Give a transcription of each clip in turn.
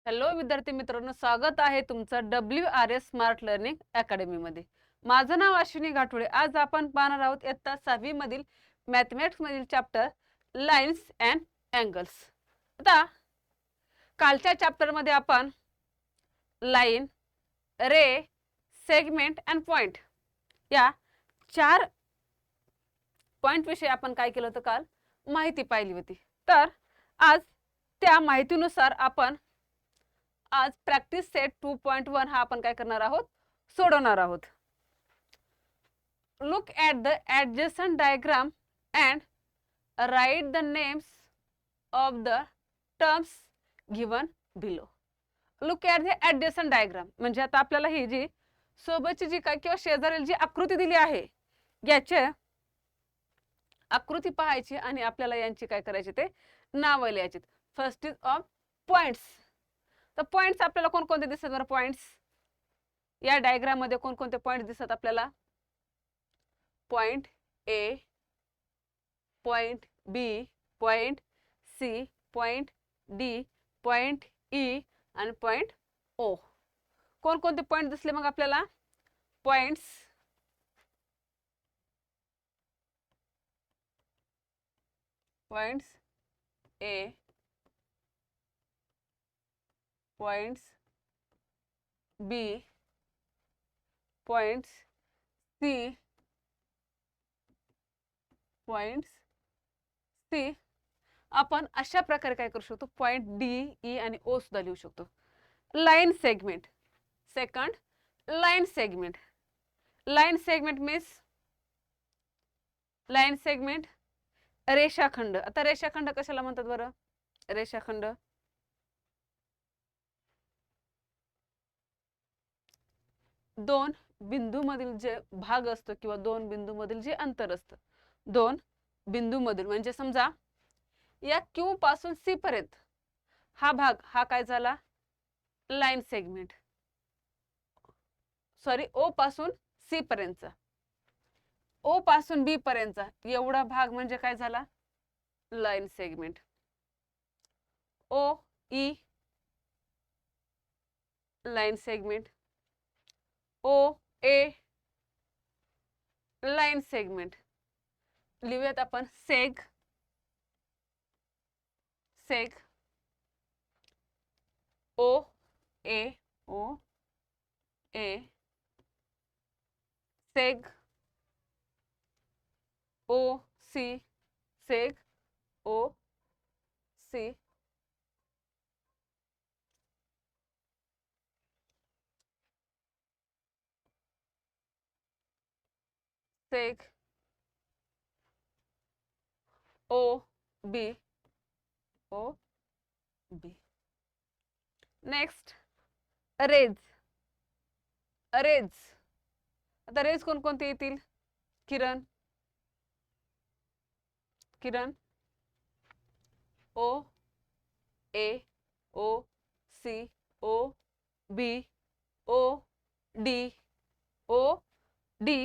Hello विद्यार्थी मित्रांनो, स्वागत आहे तुमचं WRS स्मार्ट लर्निंग अकॅडमी मध्ये। माझं नाव अश्विनी घाटुळे। आज आपण पाहणार आहोत इयत्ता 6वी मधील मॅथमॅटिक्स मधील चॅप्टर लाईन्स अँड अँगल्स। आता कालच्या चॅप्टर मध्ये आपण line, ray, segment and point या 4 पॉइंट विषयी आपण काय केलं होतं, काल माहिती पाहिली होती। तर आज त्या माहितीनुसार आपण आज प्रॅक्टिस सेट 2.1 हा आपण काय करणार आहोत, सोडवणार आहोत। Look at the adjacent diagram and write the names of the terms given below. Look at the adjacent diagram म्हणजे आता आपल्याला ही जी सोबतची जी काय किंवा शेजारील जी आकृती दिली आहे, याचे आकृती पाहायची आणि आपल्याला यांची काय करायची ते नाव लिहायची। First is of points. तर पॉइंट्स आपल्याला कोणकोणते दिसतात बरं? पॉइंट्स या डायग्राम मध्ये कोणकोणते पॉइंट दिसतात आपल्याला? Point A, point B, point C, point D, point E आणि पॉइंट ओ। कोणकोणते पॉइंट दिसले मग आपल्याला? Points points A, points B, points C, points C. आपण अशा प्रकारे काय करू शकतो, पॉइंट डी, ई आणि ओ सुद्धा लिहू शकतो। Line segment, second line segment. Line segment means line segment रेषाखंड। आता रेषाखंड कशाला म्हणतात बरं? रेषाखंड दोन बिंदू मधील जे भाग असतो किंवा दोन बिंदू मधील जे अंतर असतं, दोन बिंदू मधील म्हणजे समजा या Q पासून C पर्यंत हा भाग, हा काय झाला? Line segment. सॉरी, O पासून C पर्यंतचा, O पासून B पर्यंतचा एवढा भाग म्हणजे काय झाला? Line segment. O E line segment, O A line segment. लिहूयात आपण seg, seg, O A, O A, seg, O C, seg, O C, seg, O B, O B. Next rays, rays. आता rays कोणकोणते येतील? किरण, किरण, O A, O C, O B, O D, O D,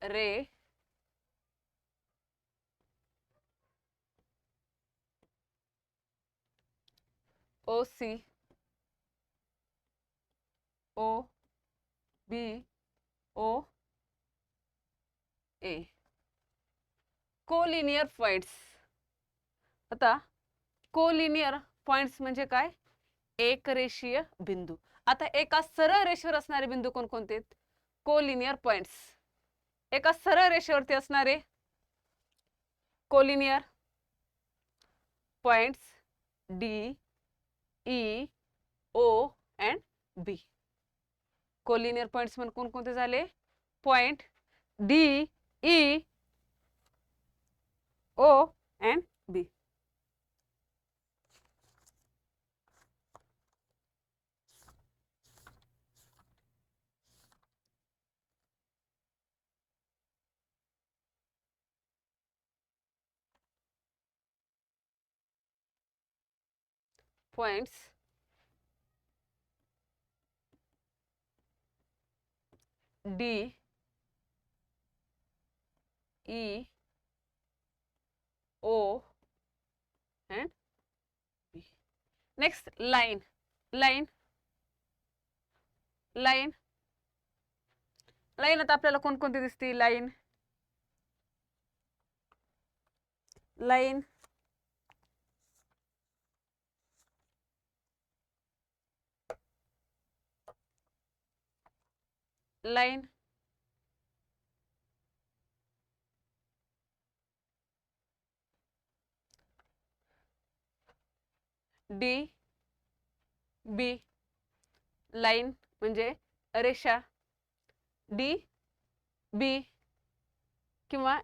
ray, O C, O B, O A. Collinear points. आता collinear points म्हणजे काय? एक रेषीय बिंदू। आता एका सरळ रेषेवर असणारे बिंदू कोणकोणते? Collinear points. एका सरळ रेषेवरती असणारे collinear points D, E, O and B. Collinear points म्हणजे कोणकोणते झाले? Point D, E, O and B. Points D, E, O and B. Next line. Line line line आता आपल्याला कोणकोणती दिसते? Line line line D B. Line म्हणजे रेषा, D B किंवा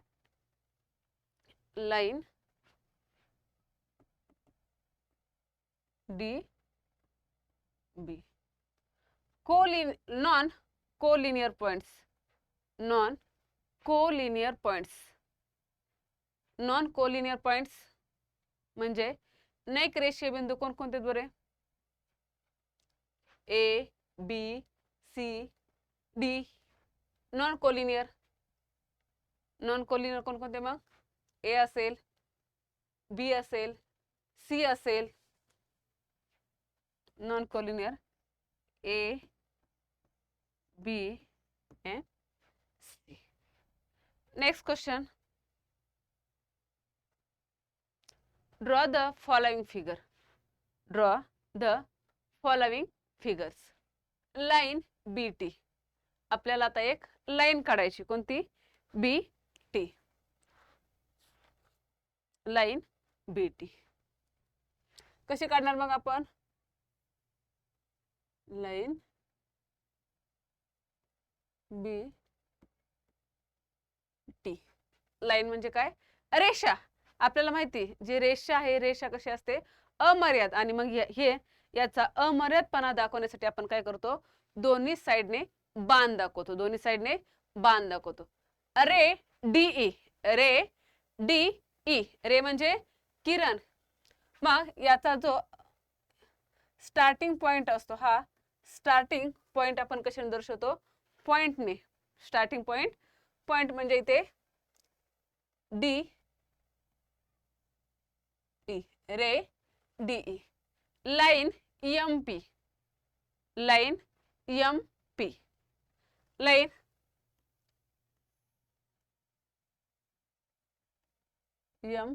line D B. Non collinear points. Non collinear points. Non collinear points म्हणजे नैक रेषीय बिंदू कोणकोणते बरे? A B C D. Non collinear. Non collinear कोणकोणते मग? ए असेल, बी असेल, सी असेल. Non collinear A B and C. Next question. Draw the following figure. Draw the following figures. Line B T. आपल्याला आता एक लाईन काढायची. कोणती? B T. Line B T कशी काढणार मग आपण? Line B T. लाईन म्हणजे काय? रेषा. आपल्याला माहिती जी रेषा आहे, रेषा कशी असते? अमर्याद. आणि मग हे याचा अमर्यादपणा दाखवण्यासाठी आपण काय करतो? दोन्ही साइडने बाण दाखवतो. दोन्ही साइडने बाण दाखवतो. रे D E. Ray D E. रे म्हणजे किरण. मग याचा जो स्टार्टिंग पॉइंट असतो, हा स्टार्टिंग पॉइंट आपण कशाने दर्शवतो? पॉइंटने. Starting point. पॉइंट म्हणजे इथे D E. Ray D E. Line M P. Line M P. Line M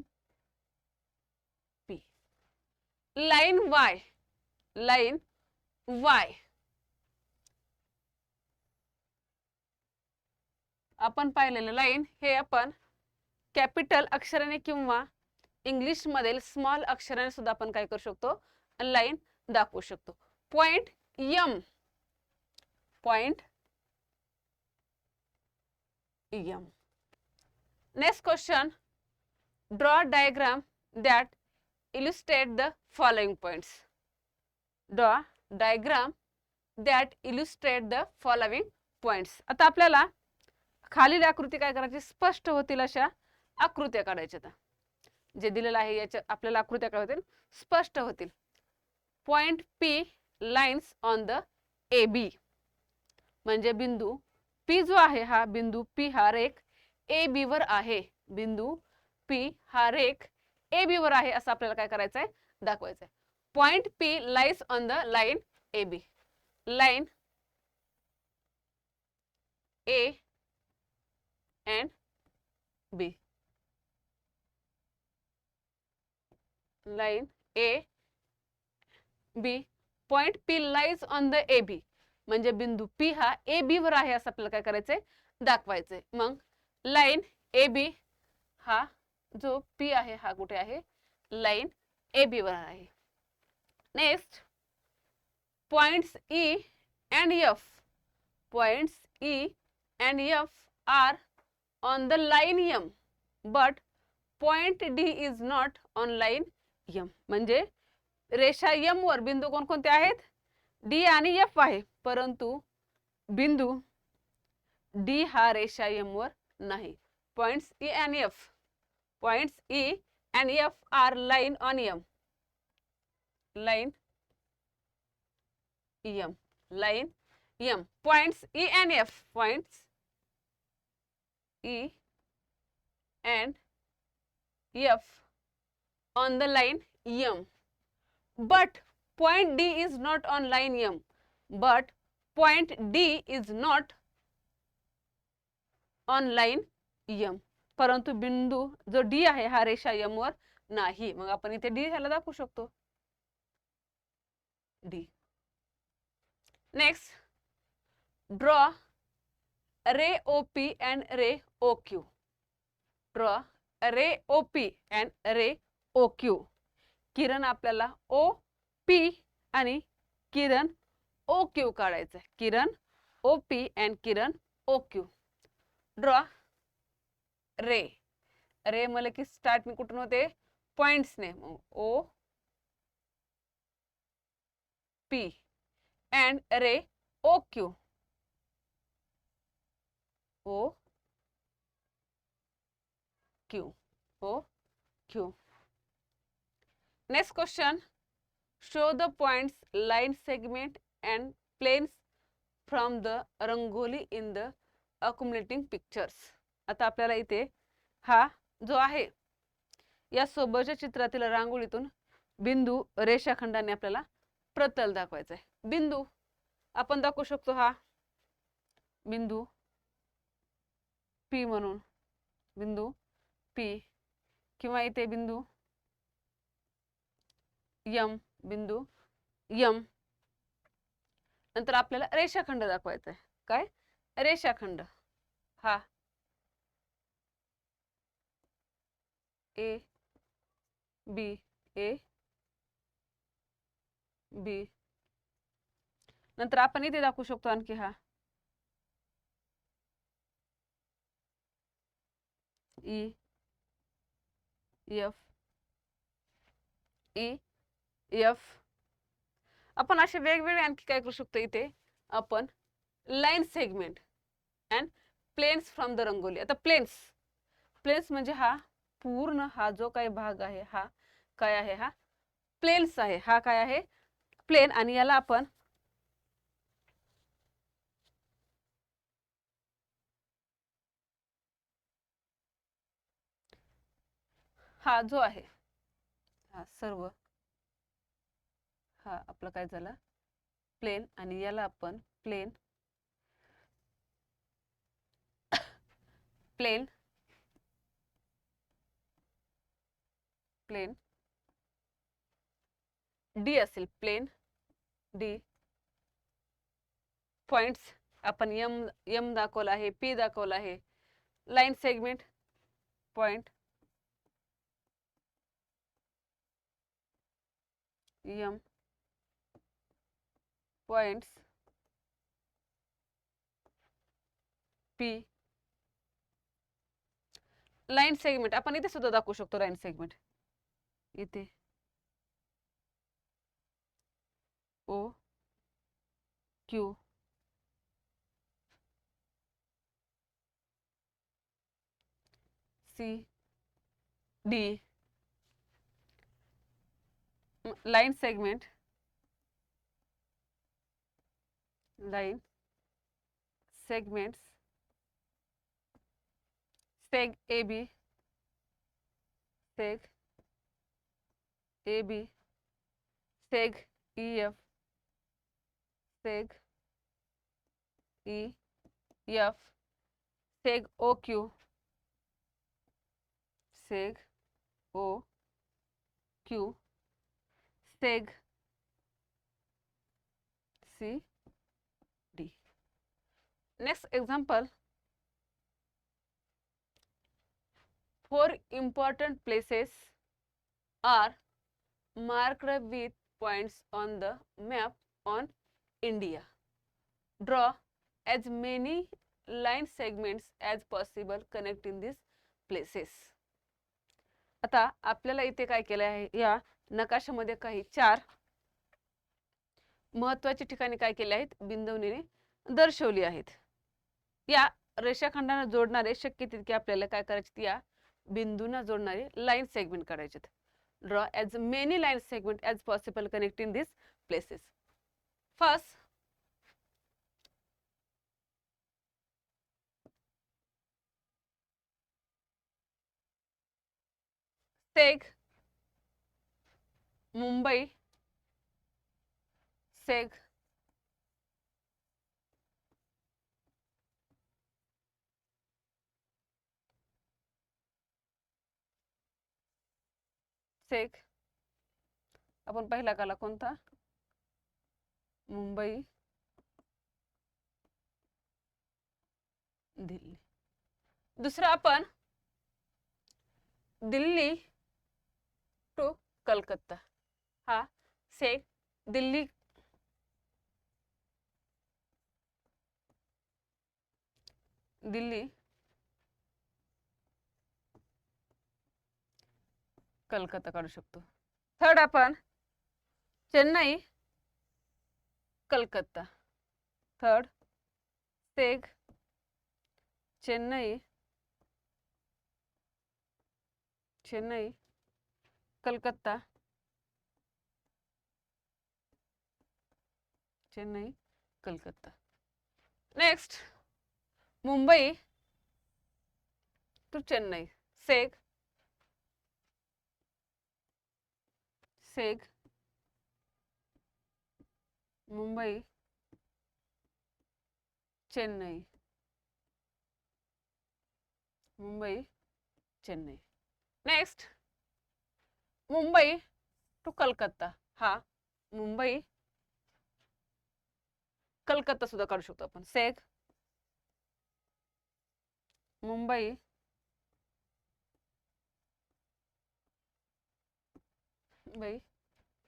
P. Line Y. Line Y. आपण पाहिलेलं लाईन हे आपण कॅपिटल अक्षराने किंवा इंग्लिश मध्ये स्मॉल अक्षराने सुद्धा आपण काय करू शकतो? लाईन दाखवू शकतो. Point M. Point M. Next question. Draw diagram that illustrate the following points. Draw diagram that illustrate the following points. आता आपल्याला खालील आकृती काय करायची? स्पष्ट होतील अशा आकृत्या काढायच्या. आता जे दिलेलं आहे याच्या आपल्याला आकृत्या काय होतील? स्पष्ट होतील. Point P lines on the A B. म्हणजे बिंदू पी जो आहे, हा बिंदू पी हा रेख ए बी वर आहे. बिंदू पी हा रेख ए बी वर आहे असं आपल्याला काय करायचं आहे? दाखवायचं आहे. Point P lies on the line A B. Line A and B. Line A B. Point P lies on the A B म्हणजे बिंदू पी हा ए बी वर आहे असं आपल्याला काय करायचंय? दाखवायचंय. मग लाइन ए बी हा जो पी आहे हा कुठे आहे? लाइन ए बी वर आहे. Next points E and F. Points E and F are on the line M but point D is not on line M. म्हणजे रेषा एम वर बिंदू कोणकोणते आहेत? डी आणि एफ आहे, परंतु बिंदू डी हा रेषा एम वर नाही. Points E and F. Points E and F are line on M. Line M. Line M. Points E and F. Points E and F on the line M. But point D is not on line M, but point D is not on line M. परंतु बिंदू जो D आहे हा रेषा M वर नाही. मग आपण इथे D ह्याला दाखवू शकतो. D. Next, draw ray OP and ray OQ. Draw ray OP and ray OQ. किरण आपल्याला OP आणि किरण OQ काढायचं आहे. किरण OP and किरण OQ. Draw ray. रे मला की स्टार्ट मी कुठून होते? पॉइंट्स ने. O P and ray O Q. O Q. O Q. Next question. Show the points, line segment and planes from the rangoli in the accumulating pictures. आता आपल्याला इथे हा जो आहे या सोबतच्या चित्रातील रांगोळीतून बिंदू रेषाखंडाने आपल्याला प्रतल दाखवायचा आहे. बिंदू आपण दाखवू शकतो हा बिंदू पी म्हणून, बिंदू पी, किंवा इथे बिंदू यम, बिंदू यम. नंतर आपल्याला रेषाखंड दाखवायचा आहे. काय? रेषाखंड. हा ए बी, ए बी. नंतर आपण इथे दाखवू शकतो आणखी हा ई एफ, ई एफ. आपण असे वेगवेगळे आणखी काय करू शकतो? इथे आपण line segment and planes from the rangoli. आता प्लेन्स, प्लेन्स म्हणजे हा पूर्ण हा जो काही भाग आहे हा काय आहे? हा प्लेन्स आहे. हा काय आहे? प्लेन. आणि याला आपण हा जो आहे हा सर्व हा आपलं काय झालं? प्लेन. आणि याला आपण प्लेन, प्लेन, प्लेन डी असेल. Plane D. पॉइंट्स आपण एम, एम दाखवला आहे, पी दाखवला आहे. Line segment point M, points P. Line segment आपण इथे सुद्धा दाखवू शकतो. लाईन सेगमेंट इथे O Q, C, D. Line segment, line segments seg A B, seg A B, seg E F, seg E F, seg O Q, seg O Q, seg C D. Next example. 4 important places are marked with points on the map on India. Draw as many line segments as possible connecting these places. आता आपल्याला इथे काय केलं आहे? या नकाशामध्ये काही 4 महत्त्वाची ठिकाणे काय केली आहेत? बिंदूने दर्शवली आहेत. या रेषाखंडांना जोडणारे शक्य तितके आपल्याला काय करायचे? या बिंदूंना जोडणारे लाईन सेगमेंट करायचे. Draw as many line segment as possible connecting this places. First, seg Mumbai seg, seg. आपण पहिला काला कोणता? मुंबई, दिल्ली. दुसरा आपण दिल्ली टू कलकत्ता. हा सेग, दिल्ली, दिल्ली, कलकत्ता काढू शकतो. थर्ड आपण Chennai, Calcutta. Third seg, Chennai, Chennai, Calcutta, Chennai, Calcutta. Next Mumbai to Chennai. Seg, seg, Mumbai, Chennai, Mumbai, Chennai. Next Mumbai to Calcutta. हा मुंबई, कलकत्ता सुद्धा काढू शकतो आपण. सेग, मुंबई, मुंबई,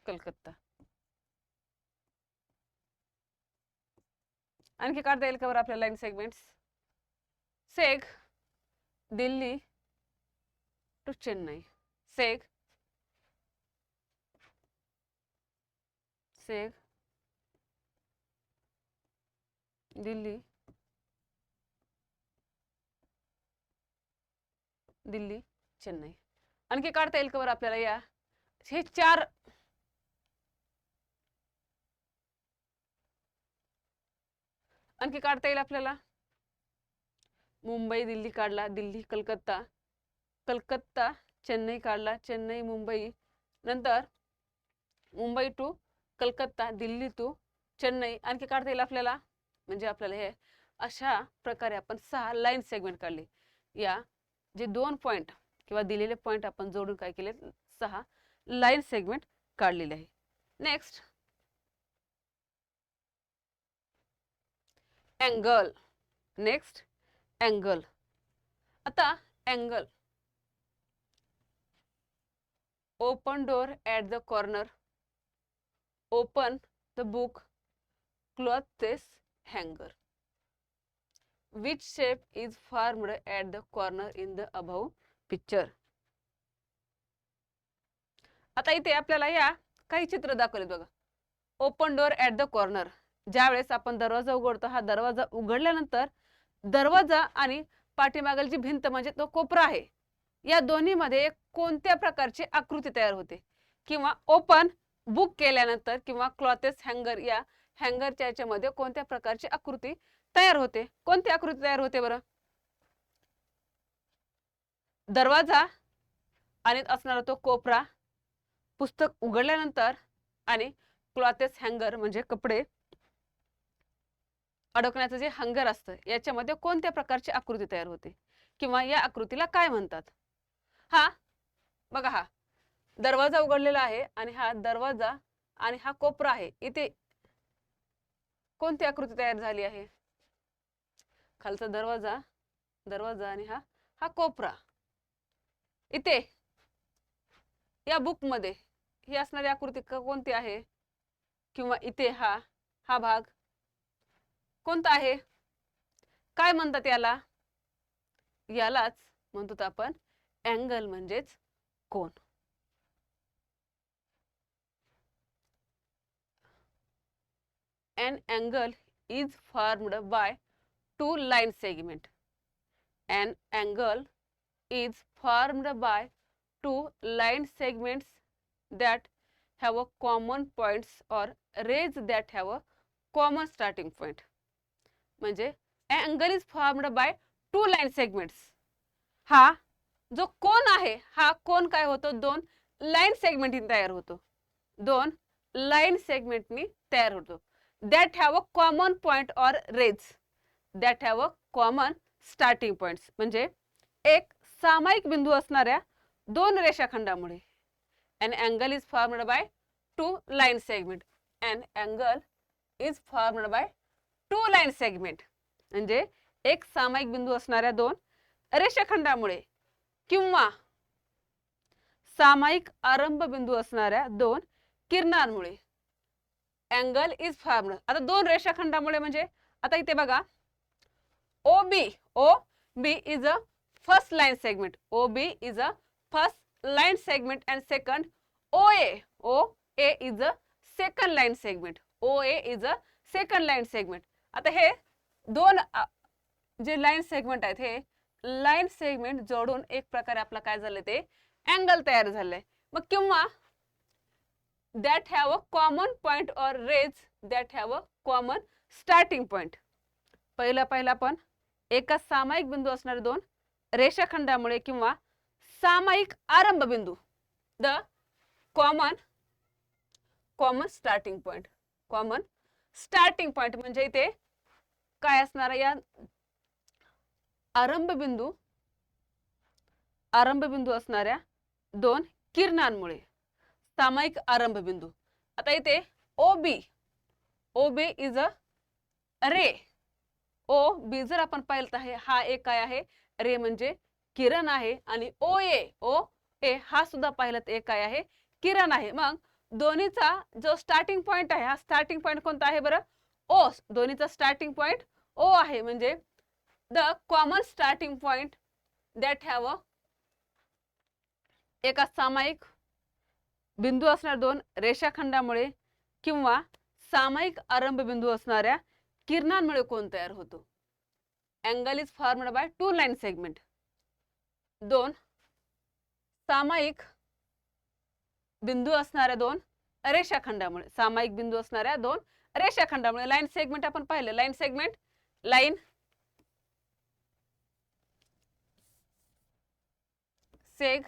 कलकत्ता. आणखी काढता येईल का बरं आपल्या line segments? Seg, Delhi to Chennai. Seg, seg, Delhi, Delhi, Chennai. आणखी काढता येईल का बरं आपल्याला या हे चार? आणखी काढता येईल आपल्याला? मुंबई, दिल्ली काढला, दिल्ली, कलकत्ता, कलकत्ता, चेन्नई काढला, चेन्नई, मुंबई, नंतर मुंबई टू कलकत्ता, दिल्ली टू चेन्नई. आणखी काढता येईल आपल्याला? म्हणजे आपल्याला हे अशा प्रकारे आपण 6 लाईन सेगमेंट काढले. या जे 2 पॉइंट किंवा दिलेले पॉइंट आपण जोडून काय केले? 6 लाईन सेगमेंट काढलेले आहे. Next angle. Next angle. आता angle, open door at the corner, open the book, close this हँगर. Which shape is formed at the corner in the above picture? आता इथे आपल्याला या काही चित्र दाखवले बघा. Open door at the corner. ज्यावेळेस आपण दरवाजा उघडतो, हा दरवाजा उघडल्यानंतर दरवाजा आणि पाठीमागची भिंत म्हणजे तो कोपरा आहे, या दोन्हीमध्ये कोणत्या प्रकारची आकृती तयार होते? किंवा ओपन बुक केल्यानंतर किंवा क्लॉथेस हँगर, या हँगरच्या याच्यामध्ये कोणत्या प्रकारची आकृती तयार होते? कोणती आकृती तयार होते बरं? दरवाजा आणि असणारा तो कोपरा, पुस्तक उघडल्यानंतर आणि क्लॉथेस हँगर म्हणजे कपडे अडकण्याचं जे हँगर असतं, याच्यामध्ये कोणत्या प्रकारची आकृती तयार होते किंवा या आकृतीला काय म्हणतात? हा बघा, हा दरवाजा उघडलेला आहे आणि हा दरवाजा आणि हा कोपरा आहे. इथे कोणती आकृती तयार झाली आहे? खालचा दरवाजा, दरवाजा आणि हा हा कोपरा. इथे या बुक मध्ये ही असणारी आकृती कोणती आहे? किंवा इथे हा हा भाग कोणता आहे? काय म्हणतात याला? यालाच म्हणतो आपण अँगल म्हणजेच कोन. An angle is formed by 2 line segment. An angle is formed by 2 line segments that have a common points or rays that have a common starting point. म्हणजे angle is formed by 2 line segments. हा जो कोन आहे, हा कोन काय होतो? 2 line segment तयार होतो. 2 line सेगमेंटनी तयार होतो. That have a common point or rays. That have a common starting points म्हणजे एक सामायिक बिंदू असणाऱ्या दोन रेषाखंडामुळे an angle is formed by two line segment. An angle is formed by two line segment म्हणजे एक सामायिक बिंदू असणाऱ्या दोन रेषाखंडामुळे किंवा सामायिक आरंभ बिंदू असणाऱ्या दोन किरणांमुळे अँगल इज फॉर्म्ड. आता दोन रेषाखंडामुळे म्हणजे आता इथे बघा OB is a first line segment. OB is a first line segment and second OA is a second line segment. OA is a second line segment. आता हे दोन जे लाईन सेगमेंट आहेत हे लाईन सेगमेंट जोडून एक प्रकारे आपला काय झालं ते अँगल तयार झालंय. मग किंवा that have a common point or rays that have a common starting point. पहिला पण एका सामायिक बिंदू असणारे दोन रेषाखंडामुळे किंवा सामायिक आरंभ बिंदू the common starting point. Common starting point म्हणजे इथे काय असणार या आरंभ बिंदू असणाऱ्या दोन किरणांमुळे सामायिक आरंभ बिंदू. आता इथे OB is a ray. OB जर आपण पाहिलं तर हा एक काय आहे रे म्हणजे किरण आहे आणि OA हा सुद्धा पाहिलं तर एक काय आहे किरण आहे. मग दोन्हीचा जो स्टार्टिंग पॉइंट आहे हा स्टार्टिंग पॉइंट कोणता आहे बरं O. दोन्हीचा स्टार्टिंग पॉइंट O आहे म्हणजे the common starting point that have अ एका सामायिक बिंदू असणाऱ्या दोन रेषाखंडामुळे किंवा सामायिक आरंभ बिंदू असणाऱ्या किरणांमुळे कोण तयार होतो. Angle is formed by two line segment. दोन सामायिक बिंदू असणाऱ्या दोन रेषाखंडामुळे सामायिक बिंदू असणाऱ्या दोन रेषाखंडामुळे लाईन सेगमेंट आपण पाहिलं. Line segment line सेग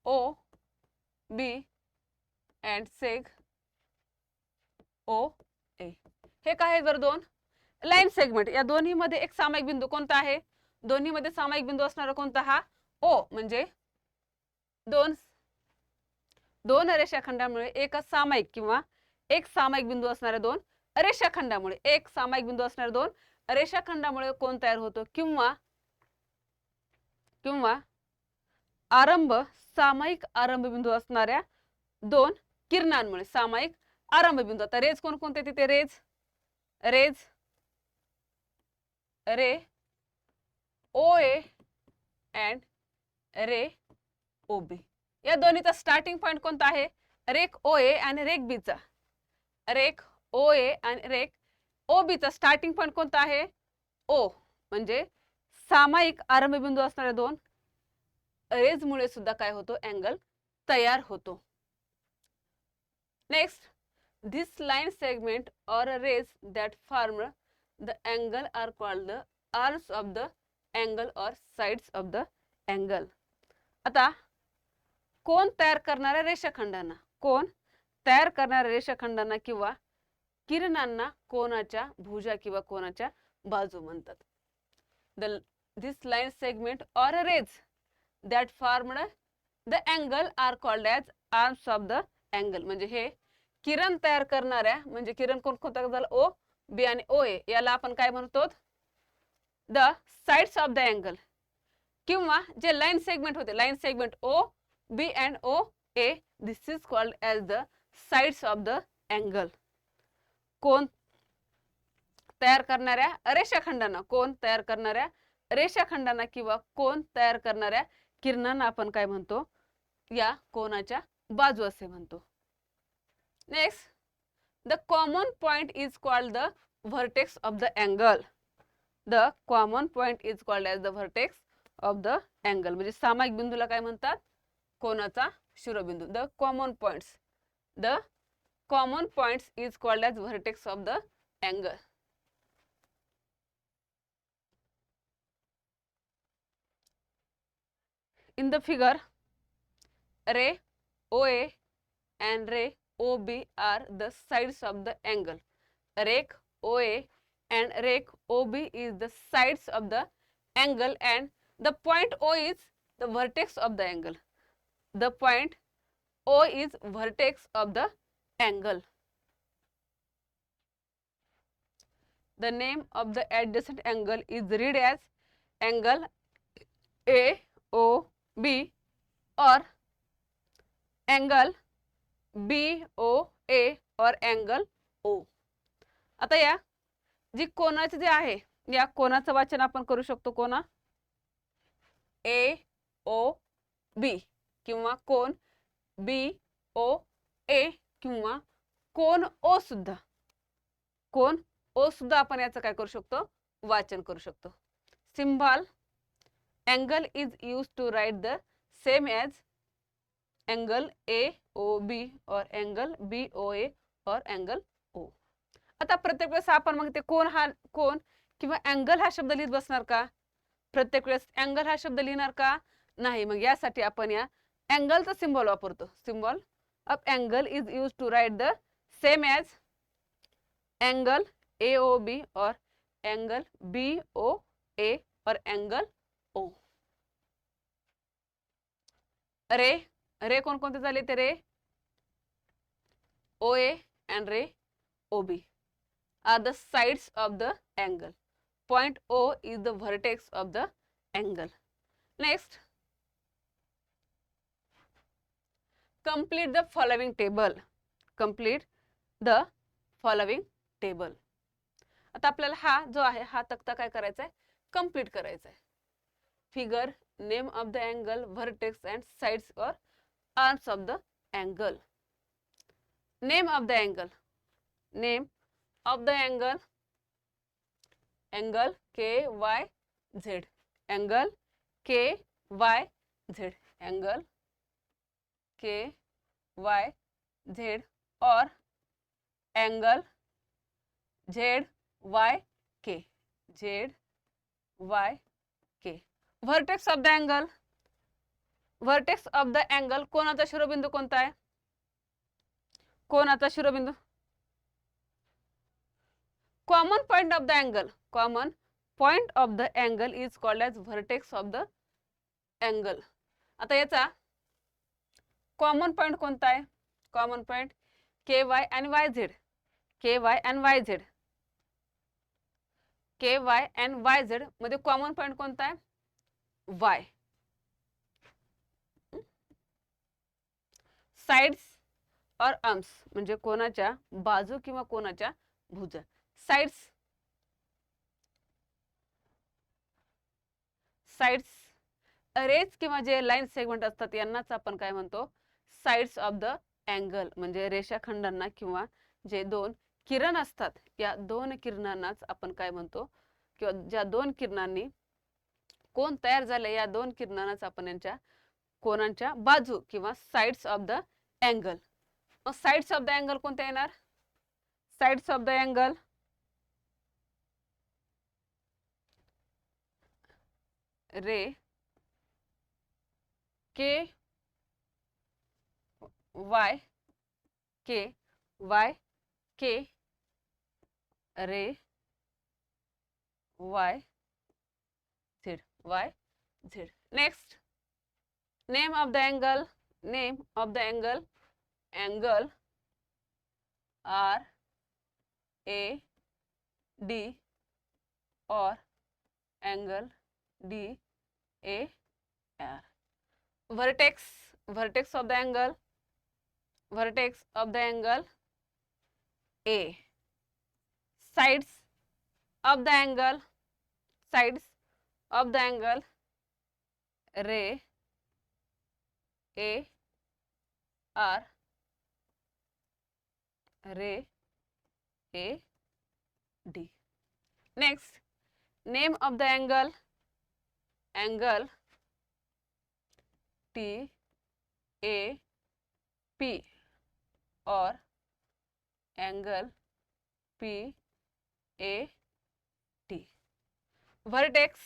OB and seg OA हे काय आहे बरं दोन लाईन सेगमेंट. या दोन्ही मध्ये एक सामायिक बिंदू कोणता आहे दोन्ही मध्ये सामायिक बिंदू असणारा कोणता हा O म्हणजे दोन रेषाखंडामुळे एक सामायिक किंवा एक सामायिक बिंदू असणाऱ्या दोन रेषाखंडामुळे एक सामायिक बिंदू असणाऱ्या दोन रेषाखंडामुळे कोण तयार होतो किंवा सामायिक आरंभ बिंदू असणाऱ्या दोन किरणांमुळे सामायिक आरंभ बिंदू. आता रेज कोणते तिथे रे OA अँड रे OB. या दोन्हीचा स्टार्टिंग पॉइंट कोणता आहे रेख OA आणि रेख B चा. रेख OA आणि रेख OB चा स्टार्टिंग पॉइंट कोणता आहे O म्हणजे सामायिक आरंभ बिंदू असणाऱ्या दोन रेज मुळे सुद्धा काय होतो अँगल तयार होतो. Next this line segment or rays that form the angle are called the arms of the angle or sides of the angle. आता कोण तयार करणाऱ्या रेषाखंडांना किंवा किरणांना कोणाच्या भुजा किंवा कोणाच्या बाजू म्हणतात. This line segment or rays that formed the angle are called as arms of the angle. म्हणजे हे किरण तयार करणाऱ्या म्हणजे किरण कोणता झाला OB आणि OA याला आपण काय म्हणतो the sides of the angle. किंवा जे लाईन सेगमेंट होते line segment OB and OA this is called as the sides of the angle. कोण तयार करणाऱ्या रेषाखंडांना किंवा कोण तयार करणाऱ्या किरणांना आपण काय म्हणतो या कोणाच्या बाजू असे म्हणतो. Next the common point is called the vertex of the angle. The common point is called as the vertex of the angle म्हणजे सामायिक बिंदूला काय म्हणतात कोणाचा शिरोबिंदू. The common points is called as vertex of the angle. In the figure, ray OA and ray OB are the sides of the angle. Rake OA and rake OB is the sides of the angle and the point O is the vertex of the angle. The point O is vertex of the angle. The name of the adjacent angle is read as angle AOB or angle BOA or angle O. आता या जी कोनाचे जे आहे या कोनाचं वाचन आपण करू शकतो कोना AOB किंवा कोन BOA किंवा कोन O सुद्धा कोन O सुद्धा आपण याचं काय करू शकतो वाचन करू शकतो. Symbol angle is used to write the same as angle AOB or angle BOA or angle O. आता प्रत्येक वेळेस आपण मग ते कोन हा कोन किंवा अँगल हा शब्द लिहित बसणार का? प्रत्येक वेळेस अँगल हा शब्द लिहिणार का? नाही. मग यासाठी आपण या अँगलचा सिम्बॉल वापरतो. Symbol of angle is used to write the same as angle AOB or angle BOA or angle O. Ray ray कोणकोणते झाले ते रे OA and ray OB are the sides of the angle. Point O is the vertex of the angle. Next, complete the following table. Complete the following table. आता आपल्याला हा जो आहे हा तक्ता काय करायचा आहे कंप्लीट करायचा आहे. Figure name of the angle vertex and sides और arms of the angle. Name of the angle name of the angle angle KYZ angle KYZ angle KYZ और angle ZYK ZYK. Vertex of the angle vertex of the angle कोणाचा शिरोबिंदू कोणता आहे कोणाचा शिरोबिंदू common point of the angle common point of the angle is called as vertex of the angle. आता याचा common point कोणता आहे कॉमन पॉइंट KY आणि YZ KY आणि YZ KY आणि YZ मध्ये कॉमन पॉइंट कोणता आहे Y. साइड्स और आर्म्स म्हणजे कोणाच्या बाजू किंवा कोणाच्या भुजा. साइड्स साइड्स रेज किंवा जे लाईन सेगमेंट असतात यांनाच आपण काय म्हणतो साइड्स ऑफ द अँगल म्हणजे रेषाखंडांना किंवा जे दोन किरण असतात या दोन किरणांनाच आपण काय म्हणतो किंवा ज्या दोन किरणांनी कोण तयार झाले या दोन किरणांनाच आपण यांच्या कोणांच्या बाजू किंवा साइड्स ऑफ द अँगल. मग साइड्स ऑफ द अँगल कोणत्या येणार sides of the angle ray KYK ray YZ. Next, name of the angle angle RAD or angle DAR. Vertex of the angle A. Sides of the angle ray AR ray AD. Next, name of the angle TAP or angle PAT. Vertex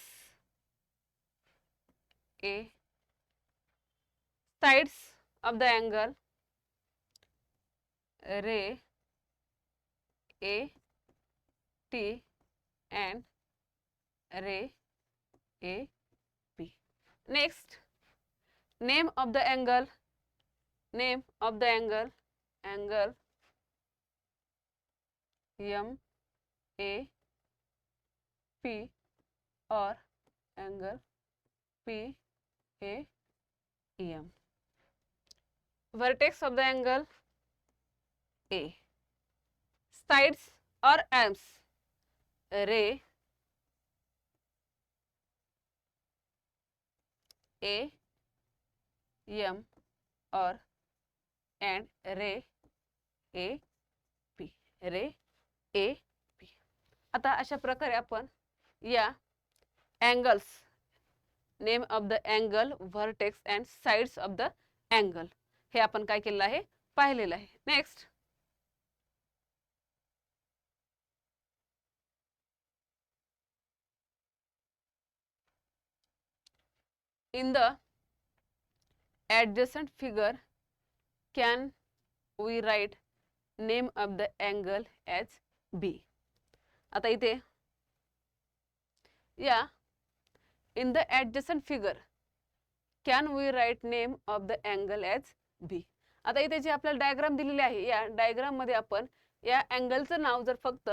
A. Sides of the angle ray AT and ray AP. Next, name of the angle, angle MAP or angle PAM. Vertex of the angle A. Sides or arms, ray AM or and ray AP. आता अशा प्रकारे आपण या angles, name of the angle, vertex and sides of the angle हे आपण काय केलेलं आहे, पाहिलेलं आहे. Next, in the adjacent figure can we write name of the angle as B. आता इथे या in the adjacent figure can we write name of the angle as B. आता इथे जे आपल्याला डायग्राम दिलेले आहे, या डायग्राम मध्ये आपण या अँगलचं नाव जर फक्त